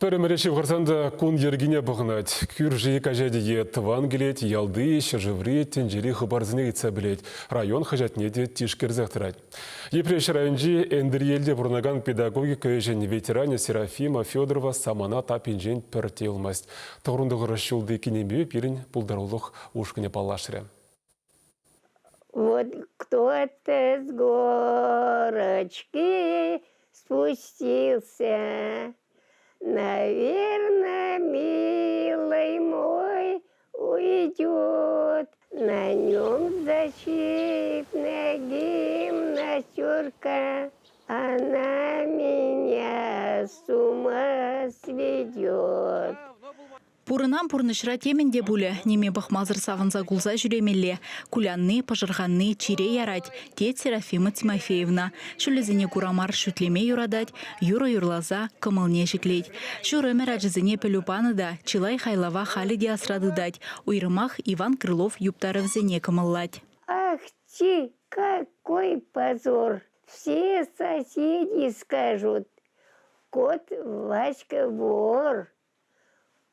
Пәрімереші ғырсанда күн ергіне бұғынат. Күр жиы кажадеге тыван келет, ялды, шыжыври, тенжері хыбарзыне етсе білет. Район хажатне де тишкерзек тұрад. Йӗпреҫ районӗнчи әндір елде бұрнаган педагогика және ветеранне Серафима Федорова самана таппинчен пірте юлмасть. Тұғырындығы рашылды кенемеу перін пұлдарулық ұшқыне палашыры. Вот кто-то с горочки спустился. Наверное, милый мой уйдет. На нем защитная гимнастерка. Она меня с ума сведет. Пурынам пурнышра теменде буле, неме бахмазыр савынса гулза жүремелле. Кулянны, пажырғанны, чире ярать, тет Серафима Тимофеевна. Шүлізіне курамар шүтлеме юрадать, юра-юрлаза, кымылне жіклет. Шүрімер ажызыне пелюпаны да, чилай хайлава хали де асрады дать. Уйрымах Иван Крылов юптарывзене кымыллать. Ах ти, какой позор! Все соседи скажут, кот Васька вор.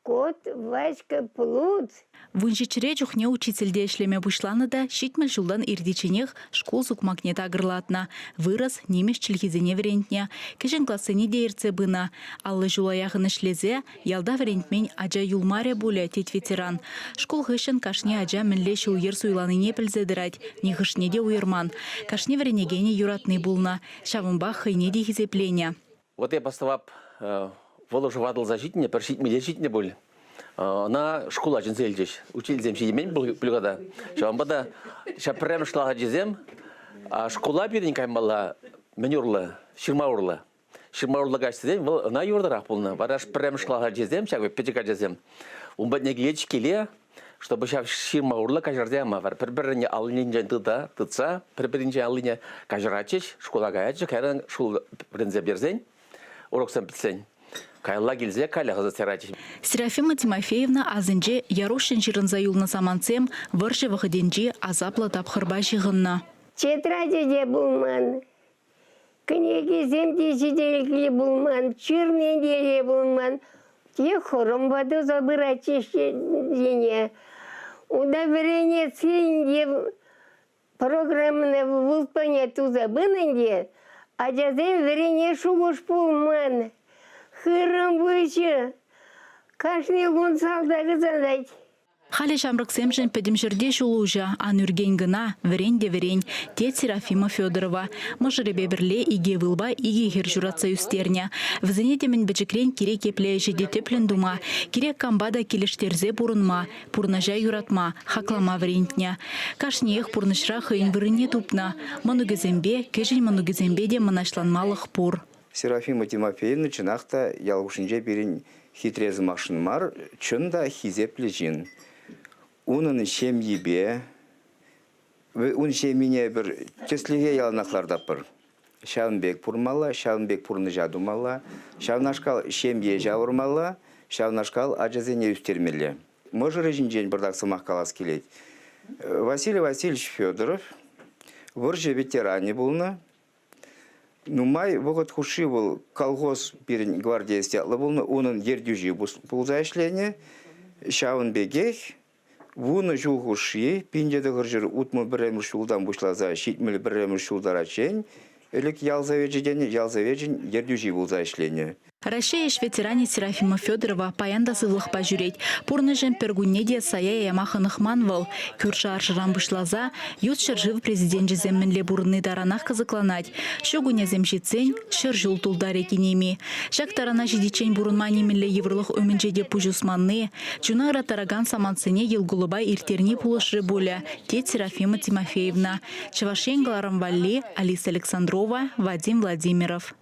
Кот Васька плут. Вынжичре чухне учительде ишлеме бушланы да, щитмел жулдан ирдиченех школ зукмакне тагырлатна. Вырос немеш чилхизене верентне. Кешен классыне дейірце бына. Аллы жулаяғын ішлезе, ялда верентмен ажа юлмаре буле тет ветеран. Школ ғышын кашне ажа мінлеші уйыр суйланыне пілзедірать, не ғышне де уйырман. Кашне веренегене юратны булна. Шавымбах хыйне де хизеплене. Вот я поставап Воложу вадыл защитне, першитме защитне был. На школа жинзельдеш. Учитель шидемень был плюгада. Шамбада шапрем шлага жезем, а школа биренькай мала менюрла, ширмаурла. Ширмаурла гашсезем, на юрдарах полна. Вараш прем шлага жезем, шагве печека жезем. Умбадне гилеч келе, чтобы шав ширмаурла кажардема. Вар перберне алынен тыда, тыца, перберне алыне кажрачеш, школа гаяче, кайран школ брензе берзень, урок сам пицень. Серафима Тимофеевна азынже ярушын жирынза юлна саманцем варшы вахыденже азапла тапхырба жығынна. Тетрадиде булман, книги земдешиделгілі булман, чернеделе булман. Те хором воду забырать дене. Удовлетворение ценде программное выполнение ту забынанде, а жазем верене шугуш булман. Хырым выше, каждый гун салдары задать. Халі шамрық семшін пәдімшірде шулужа, анүрген гына, верен, тет Серафима Федорова. Мұжыребе бірле иге вылба, иге хер журатса үстерня. Візінетемен бәчіклен керек епле жеде теплен дума, керек камбада келіштерзе бұрынма, пұрнажа юратма, хаклама верентня. Кашнех пұрнышра хыйын вырыне тупна, манугезембе, кежін манугезембе де манашланмалық пұр. Серафима Тимофеевна чынақта ялғышынже берін хитрезі машын мар, чында хизеплі жин. Унын шемйебе, он шеміне бір теслеге ялнақларда пыр. Шавынбек пұрмала, шавынбек пұрны жадумала, шавнашкал шемье жауырмала, шавнашкал ажазене үстермелі. Можыры жинжен бірдақ сымақ қалас келет. Василий Васильевич Федоров, вырже ветеране болны. Нумай вогот хуши был колхоз перед гвардией стяла был, он ердюжи был зашление, шаун бегех, вуна жул хуши, пинде догоржер утму беремр шулдан бушла за щитмели беремр шулдарачень, элек ялзаведжен ердюжи был зашление. Рашееш ветеране Серафима Федорова паянда сывлық пажюреть. Пурныжен пергунеде сая ямаханық манвал. Күрші аршыран бұшлаза, ют шыржив президент жеземменле бұрынны даранақ қызықланать. Шугуне земшицен, шыржул тулдаре кенеми. Шак тарана жидичен бұрынма немелле еврлық өмінжеде пужусманны. Чунара тараган саманцыне елгулыбай иртерни пулышры боля. Тет Серафима Тимофеевна. Чавашен Галарамвалли, Алиса Александрова, Вадим Владимиров.